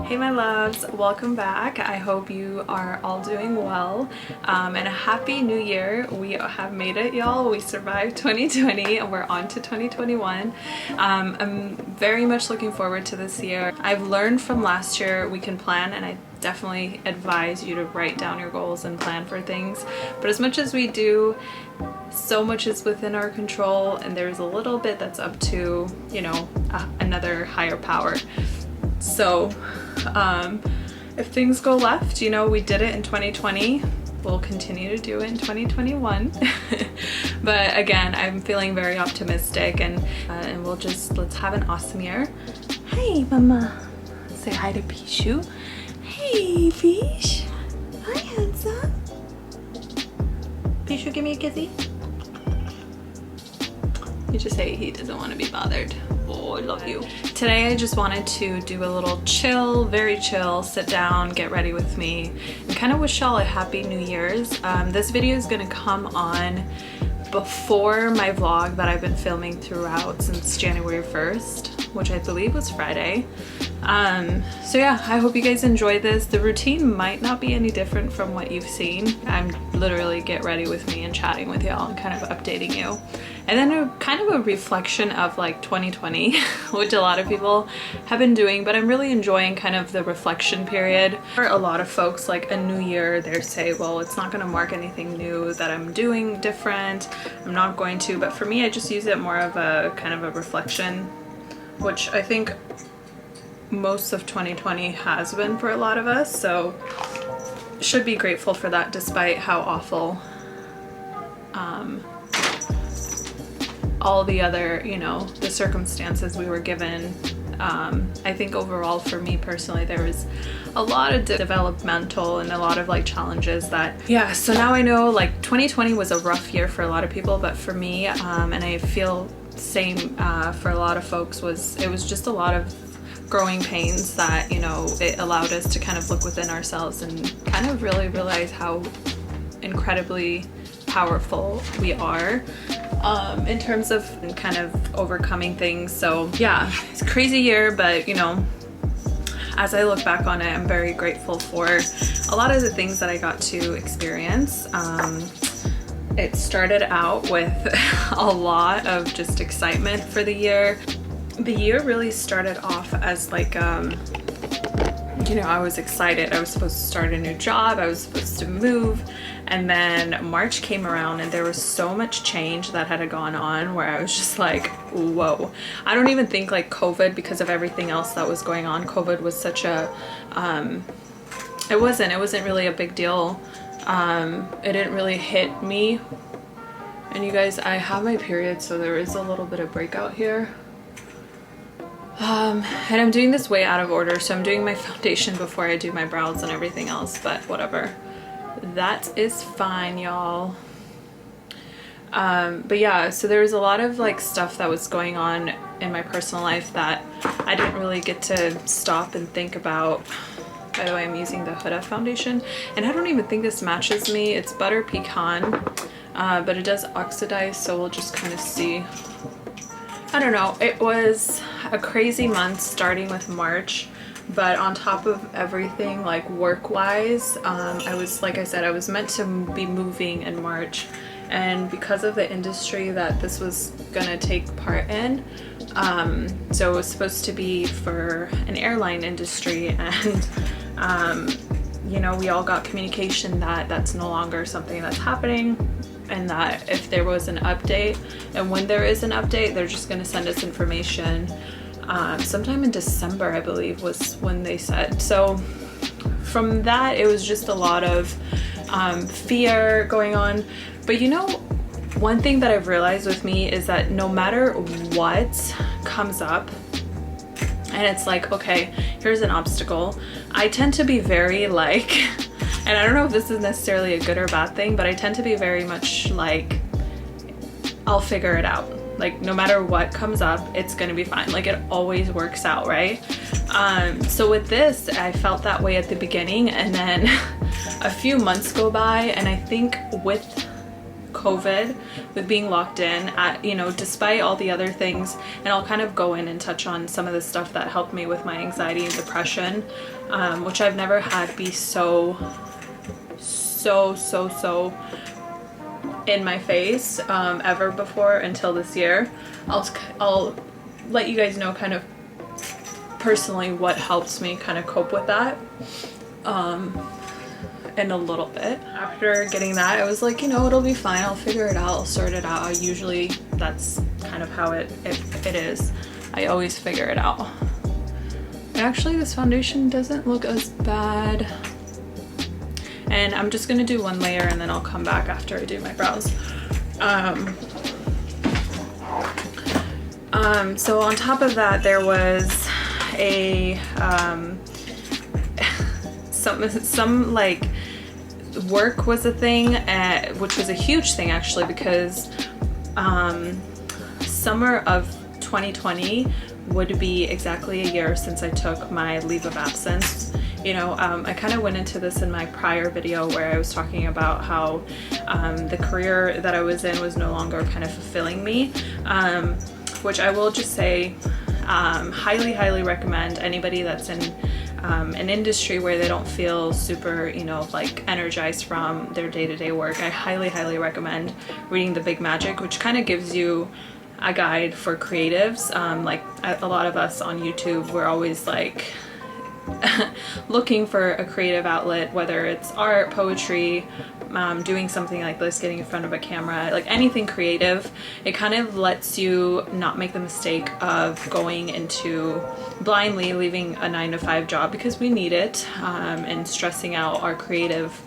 Hey my loves, welcome back. I hope you are all doing well, and a happy new year. We have made it, y'all. We survived 2020 and we're on to 2021. I'm very much looking forward to this year. I've learned from last year we can plan, and I definitely advise you to write down your goals and plan for things, but as much as we do, so much is within our control, and there's a little bit that's up to, you know, another higher power. So if things go left, you know, we did it in 2020, we'll continue to do it in 2021. But again, I'm feeling very optimistic, and let's have an awesome year. Hey mama, say hi to Pishu. Hey fish, hi handsome. Pishu, give me a kissy. You just say he doesn't want to be bothered. Oh, I love you. Today I just wanted to do a little chill, very chill, sit down, get ready with me, and kind of wish y'all a happy New Year's. This video is gonna come on before my vlog that I've been filming throughout since January 1st, which I believe was Friday. So yeah, I hope you guys enjoy this. The routine might not be any different from what you've seen. I'm literally get ready with me and chatting with y'all and kind of updating you. And then kind of a reflection of like 2020, which a lot of people have been doing, but I'm really enjoying kind of the reflection period. For a lot of folks, like a new year, they say, well, it's not gonna mark anything new that I'm doing different. I'm not going to, but for me, I just use it more of a kind of a reflection, which I think most of 2020 has been for a lot of us. So should be grateful for that despite how awful all the other, you know, the circumstances we were given. I think overall for me personally, there was a lot of developmental and a lot of like challenges that, yeah, so now I know like 2020 was a rough year for a lot of people, but for me, and I feel same for a lot of folks, it was just a lot of growing pains that, you know, it allowed us to kind of look within ourselves and kind of really realize how incredibly powerful we are in terms of kind of overcoming things. So yeah, it's a crazy year, but you know, as I look back on it, I'm very grateful for a lot of the things that I got to experience. It started out with a lot of just excitement for the year. The year really started off as like, you know, I was excited. I was supposed to start a new job. I was supposed to move. And then March came around and there was so much change that had gone on where I was just like, whoa. I don't even think like COVID, because of everything else that was going on, COVID was such a, it wasn't really a big deal. It didn't really hit me. And you guys, I have my period, so there is a little bit of breakout here. And I'm doing this way out of order, so I'm doing my foundation before I do my brows and everything else, but whatever. That is fine, y'all. But yeah, so there was a lot of like stuff that was going on in my personal life that I didn't really get to stop and think about. By the way, I'm using the Huda foundation, and I don't even think this matches me. It's butter pecan, but it does oxidize, so we'll just kind of see. I don't know, it was a crazy month starting with March, but on top of everything, like work-wise, I was, like I said, I was meant to be moving in March, and because of the industry that this was gonna take part in, so it was supposed to be for an airline industry, and you know, we all got communication that that's no longer something that's happening, and that if there was an update, and when there is an update, they're just going to send us information sometime in December, I believe, was when they said. So from that, it was just a lot of fear going on. But you know, one thing that I've realized with me is that no matter what comes up, and it's like, okay, here's an obstacle, I tend to be very like, and I don't know if this is necessarily a good or bad thing, but I tend to be very much like, I'll figure it out. Like no matter what comes up, it's gonna be fine. Like it always works out, right? So with this, I felt that way at the beginning, and then a few months go by, and I think with COVID, with being locked in, you know, despite all the other things, and I'll kind of go in and touch on some of the stuff that helped me with my anxiety and depression, which I've never had be so in my face ever before until this year. I'll let you guys know kind of personally what helps me kind of cope with that in a little bit. After getting that, I was like, you know, it'll be fine, I'll figure it out, I'll sort it out. Usually that's kind of how it is. I always figure it out. And actually this foundation doesn't look as bad. And I'm just gonna do one layer and then I'll come back after I do my brows. So on top of that, there was a some like work was a thing, which was a huge thing actually, because summer of 2020 would be exactly a year since I took my leave of absence. You know, I kind of went into this in my prior video where I was talking about how the career that I was in was no longer kind of fulfilling me, which I will just say highly recommend anybody that's in an industry where they don't feel super, you know, like energized from their day-to-day work. I highly recommend reading The Big Magic, which kind of gives you a guide for creatives. Like a lot of us on YouTube, we're always like looking for a creative outlet, whether it's art, poetry, doing something like this, getting in front of a camera, like anything creative. It kind of lets you not make the mistake of going into blindly leaving a 9-to-5 job, because we need it, and stressing out our creative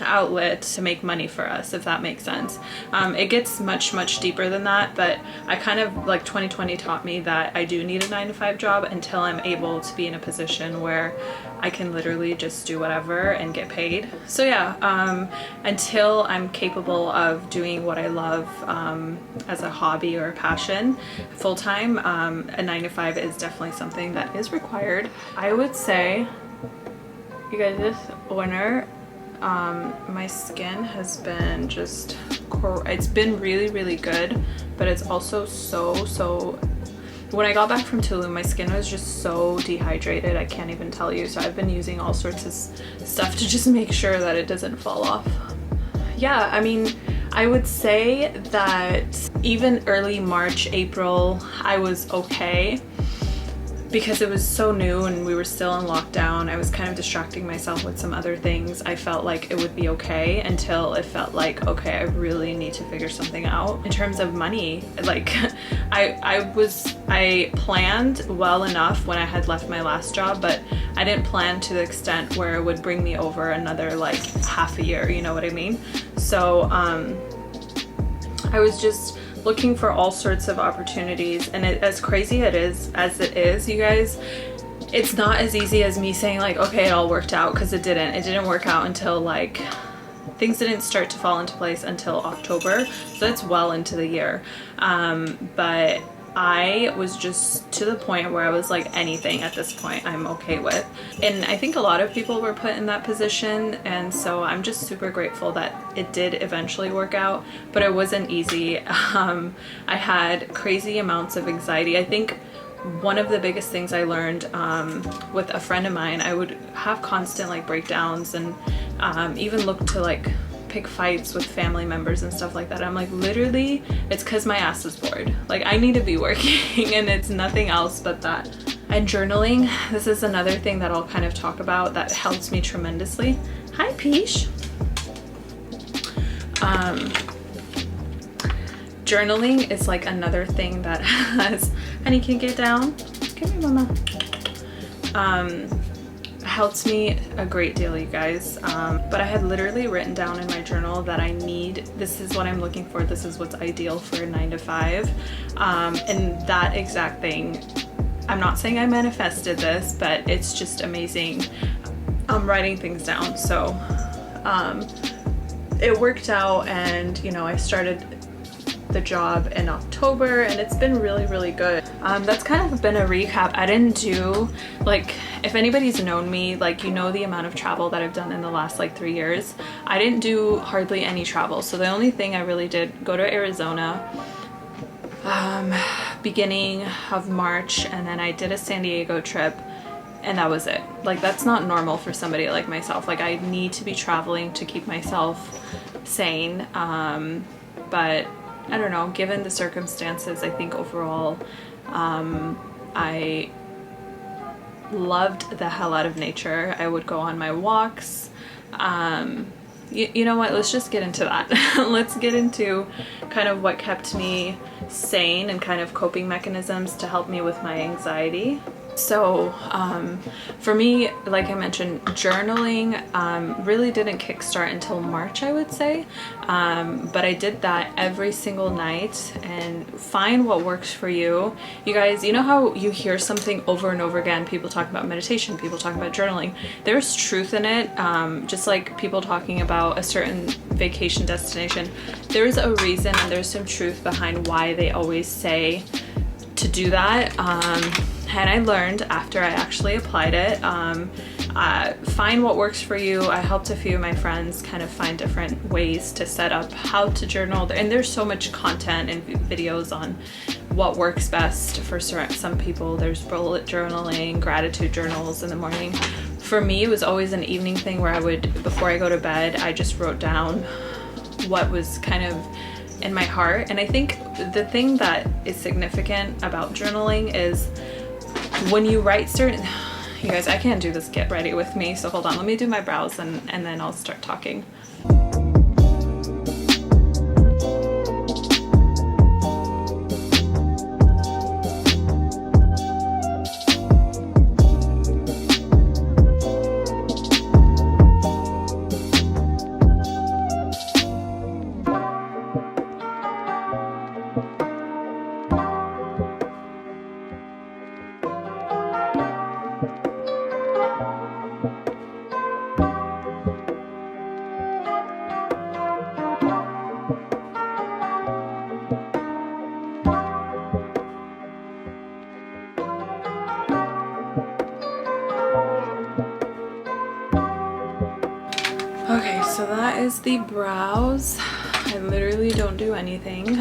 outlet to make money for us, if that makes sense. It gets much deeper than that, but I kind of like 2020 taught me that I do need a 9-to-5 job until I'm able to be in a position where I can literally just do whatever and get paid. So yeah, until I'm capable of doing what I love as a hobby or a passion full-time, a 9-to-5 is definitely something that is required. I would say, you guys, this winter my skin has been just, it's been really good, but it's also so when I got back from Tulum, my skin was just so dehydrated, I can't even tell you. So I've been using all sorts of stuff to just make sure that it doesn't fall off. Yeah, I mean, I would say that even early March, April, I was okay, because it was so new and we were still in lockdown. I was kind of distracting myself with some other things. I felt like it would be okay until it felt like, okay, I really need to figure something out. In terms of money, like I planned well enough when I had left my last job, but I didn't plan to the extent where it would bring me over another like half a year, you know what I mean? So I was just looking for all sorts of opportunities, and as crazy as it is, you guys, it's not as easy as me saying like, okay, it all worked out, because it didn't work out until like, things didn't start to fall into place until October, so that's well into the year. But I was just to the point where I was like, anything at this point I'm okay with. And I think a lot of people were put in that position, and so I'm just super grateful that it did eventually work out, but it wasn't easy. I had crazy amounts of anxiety. I think one of the biggest things I learned with a friend of mine, I would have constant like breakdowns, and even look to like pick fights with family members and stuff like that. I'm like, literally, it's because my ass is bored. Like, I need to be working, and it's nothing else but that. And journaling, this is another thing that I'll kind of talk about that helps me tremendously. Hi, Peach. Journaling is like another thing that has, honey, can you get down? Come here, mama. Helps me a great deal, you guys. But I had literally written down in my journal that I need, this is what I'm looking for, this is what's ideal for a 9-to-5. And that exact thing, I'm not saying I manifested this, but it's just amazing. I'm writing things down. So it worked out, and you know, I started the job in October, and it's been really, really good. That's kind of been a recap. I didn't do, like, if anybody's known me, like, you know the amount of travel that I've done in the last like 3 years. I didn't do hardly any travel. So the only thing I really did, go to Arizona beginning of March, and then I did a San Diego trip, and that was it. Like, that's not normal for somebody like myself. Like, I need to be traveling to keep myself sane. But I don't know, given the circumstances, I think overall I loved the hell out of nature. I would go on my walks. You know what, let's just get into that. Let's get into kind of what kept me sane and kind of coping mechanisms to help me with my anxiety. So for me, like I mentioned, journaling really didn't kickstart until March, I would say. But I did that every single night, and find what works for you. You guys, you know how you hear something over and over again, people talk about meditation, people talk about journaling. There's truth in it, just like people talking about a certain vacation destination. There's a reason and there's some truth behind why they always say to do that. And I learned after I actually applied it, find what works for you. I helped a few of my friends kind of find different ways to set up how to journal. And there's so much content and videos on what works best for some people. There's bullet journaling, gratitude journals in the morning. For me, it was always an evening thing where I would, before I go to bed, I just wrote down what was kind of in my heart. And I think the thing that is significant about journaling is when you write certain, you guys, I can't do this get ready with me, so hold on, let me do my brows and then I'll start talking. Okay, so that is the brows. I literally don't do anything.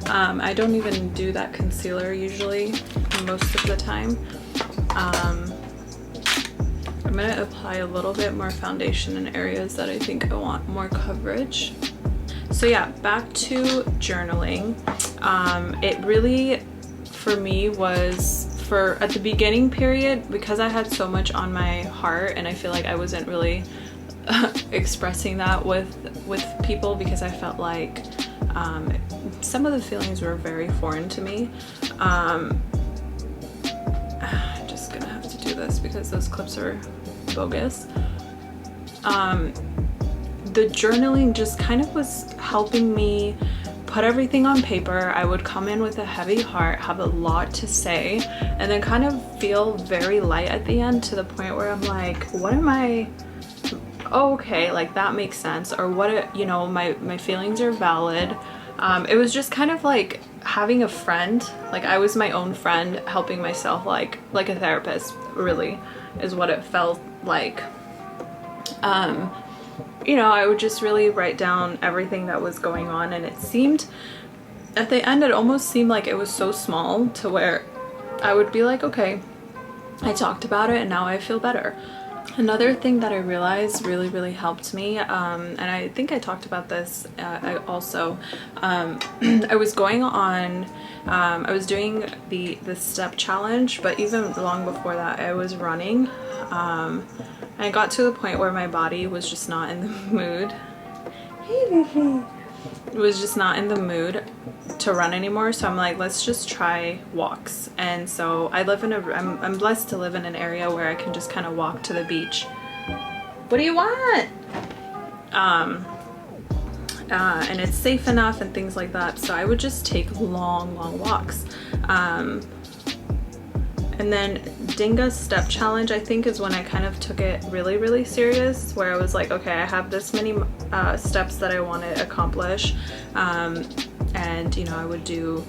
I don't even do that concealer usually, most of the time. I'm gonna apply a little bit more foundation in areas that I think I want more coverage. So yeah, back to journaling. It really, for me, was at the beginning period, because I had so much on my heart and I feel like I wasn't really expressing that with people, because I felt like some of the feelings were very foreign to me. I'm just gonna have to do this because those clips are bogus. The journaling just kind of was helping me put everything on paper. I would come in with a heavy heart, have a lot to say, and then kind of feel very light at the end, to the point where I'm like, what am I, oh, okay, like that makes sense, or what, you know, my feelings are valid. It was just kind of like having a friend. Like, I was my own friend, helping myself, like a therapist, really, is what it felt like. You know, I would just really write down everything that was going on, and it seemed, at the end, it almost seemed like it was so small to where I would be like, okay, I talked about it and now I feel better. Another thing that I realized really helped me, and I think I talked about this also, I was going on, I was doing the step challenge, but even long before that I was running. I got to the point where my body was just not in the mood. It was just not in the mood to run anymore, so I'm like, let's just try walks. And so I live in I'm blessed to live in an area where I can just kind of walk to the beach. What do you want? And it's safe enough and things like that, so I would just take long walks. And then Dinga's step challenge, I think, is when I kind of took it really serious, where I was like, okay, I have this many steps that I want to accomplish. and you know, I would do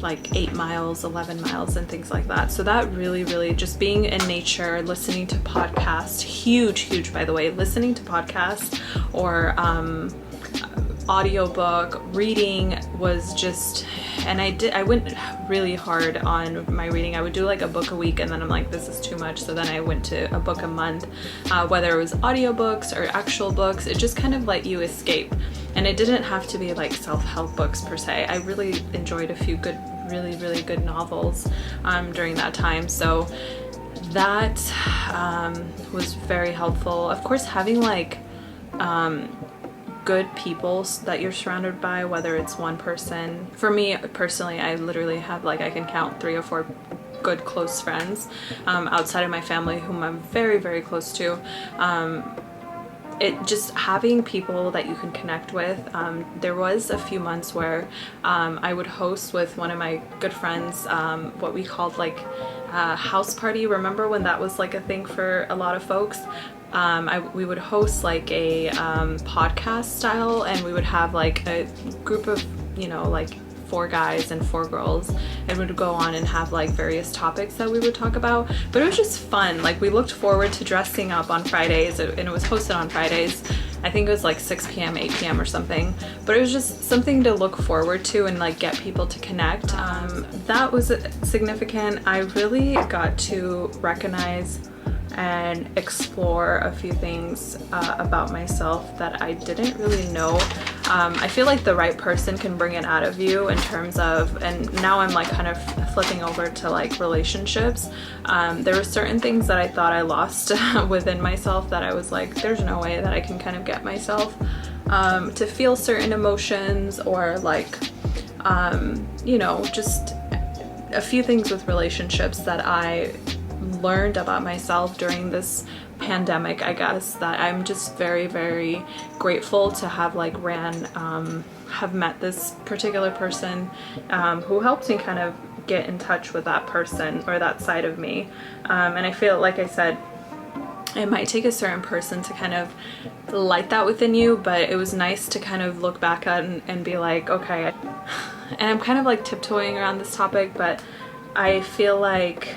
like 8 miles, 11 miles and things like that. So that really just being in nature, listening to podcasts, huge by the way, listening to podcasts or audiobook, reading was just, and I went really hard on my reading. I would do like a book a week and then I'm like, this is too much. So then I went to a book a month, whether it was audiobooks or actual books. It just kind of let you escape. And it didn't have to be like self-help books per se. I really enjoyed a few good, really good novels during that time. So that was very helpful. Of course, having like good people that you're surrounded by, whether it's one person. For me personally, I literally have like, I can count 3 or 4 good close friends outside of my family whom I'm very close to. It just having people that you can connect with. There was a few months where I would host with one of my good friends what we called like a house party. Remember when that was like a thing for a lot of folks? We would host like a podcast style, and we would have like a group of, you know, like 4 guys and 4 girls, and would go on and have like various topics that we would talk about. But it was just fun. Like we looked forward to dressing up on Fridays, and it was hosted on Fridays. I think it was like 6 p.m., 8 p.m. or something. But it was just something to look forward to and like get people to connect. That was significant. I really got to recognize and explore a few things about myself that I didn't really know. I feel like the right person can bring it out of you in terms of, and now I'm like kind of flipping over to like relationships. There were certain things that I thought I lost within myself that I was like, there's no way that I can kind of get myself to feel certain emotions, or like, you know, just a few things with relationships that I learned about myself during this pandemic, I guess, that I'm just very grateful to have like have met this particular person who helped me kind of get in touch with that person or that side of me. And I feel, like I said, it might take a certain person to kind of light that within you, but it was nice to kind of look back at and be like, okay. And I'm kind of like tiptoeing around this topic, but I feel like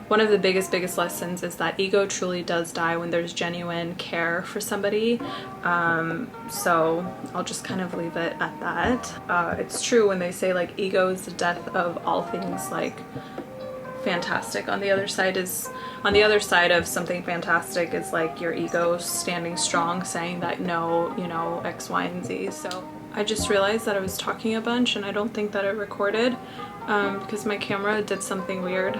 one of the biggest lessons is that ego truly does die when there's genuine care for somebody. So I'll just kind of leave it at that. It's true when they say like ego is the death of all things like fantastic. On the other side of something fantastic is like your ego standing strong, saying that no, you know, X, Y, and Z. So I just realized that I was talking a bunch and I don't think that it recorded because my camera did something weird,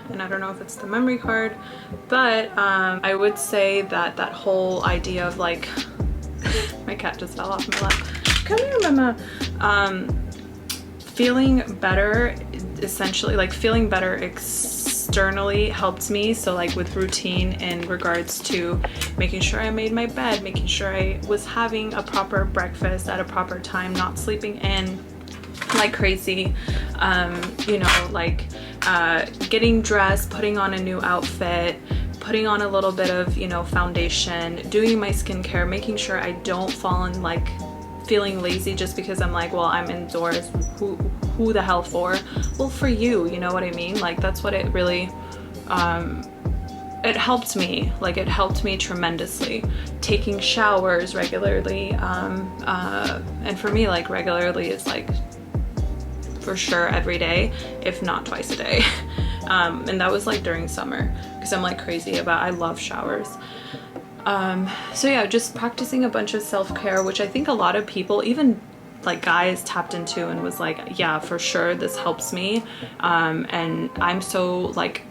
and I don't know if it's the memory card, but I would say that that whole idea of like my cat just fell off my lap. Come here, mama. Feeling better, essentially like feeling better externally helped me. So like with routine in regards to making sure I made my bed, making sure I was having a proper breakfast at a proper time, not sleeping in like crazy, you know, like getting dressed, putting on a new outfit, putting on a little bit of, you know, foundation, doing my skincare, making sure I don't fall in like feeling lazy just because I'm like, well, I'm indoors, who the hell for? Well, for you, you know what I mean? Like that's what it really it helped me. Like it helped me tremendously. Taking showers regularly, and for me, like regularly is like for sure every day, if not twice a day. And that was like during summer because I'm like crazy about, I love showers. So yeah, just practicing a bunch of self-care, which I think a lot of people, even like guys, tapped into and was like, yeah, for sure this helps me. And I'm so like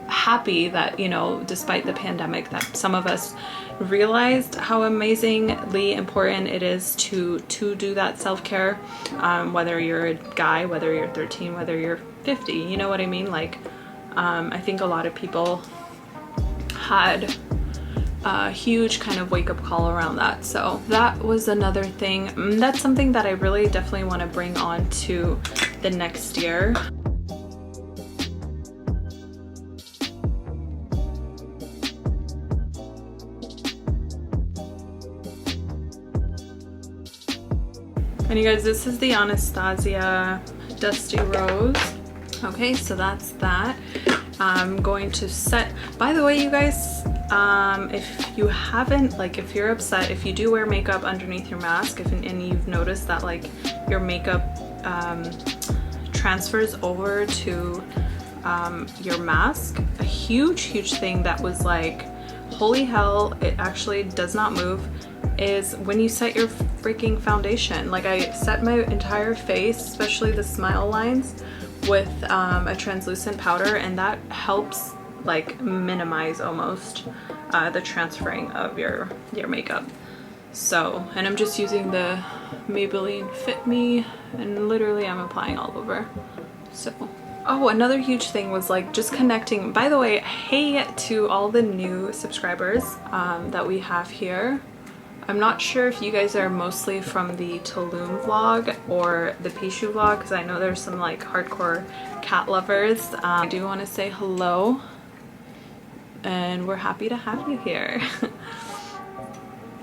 happy that, you know, despite the pandemic, that some of us realized how amazingly important it is to do that self-care, whether you're a guy, whether you're 13, whether you're 50, you know what I mean? Like I think a lot of people had a huge kind of wake-up call around that. So that was another thing. That's something that I really definitely want to bring on to the next year. And you guys, this is the Anastasia Dusty Rose. Okay, so that's that. I'm going to set, by the way, you guys, if you haven't, like, if you're upset, if you do wear makeup underneath your mask, and you've noticed that like your makeup transfers over to your mask, a huge thing that was like, holy hell, it actually does not move, is when you set your freaking foundation. Like, I set my entire face, especially the smile lines, with a translucent powder, and that helps like minimize almost the transferring of your makeup. So, and I'm just using the Maybelline Fit Me, and literally I'm applying all over. So, oh, another huge thing was like just connecting. By the way, hey to all the new subscribers that we have here. I'm not sure if you guys are mostly from the Tulum vlog or the Pishu vlog, because I know there's some like hardcore cat lovers. I do want to say hello, and we're happy to have you here.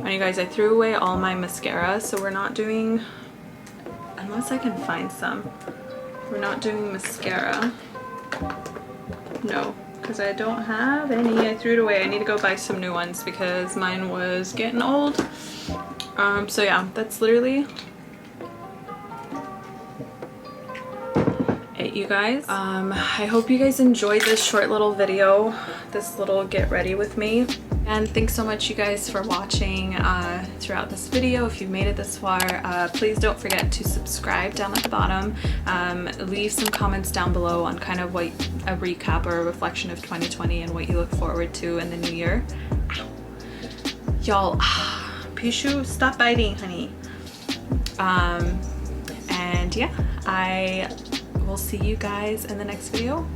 And you guys, I threw away all my mascara, so we're not doing, unless I can find some, we're not doing mascara. No, because I don't have any. I threw it away. I need to go buy some new ones because mine was getting old. So yeah, that's literally it, you guys. I hope you guys enjoyed this short little video, this little get ready with me. And thanks so much, you guys, for watching throughout this video. If you've made it this far, please don't forget to subscribe down at the bottom. Leave some comments down below on kind of what a recap or a reflection of 2020 and what you look forward to in the new year. Y'all, Pishu, stop biting, honey. And yeah, I will see you guys in the next video.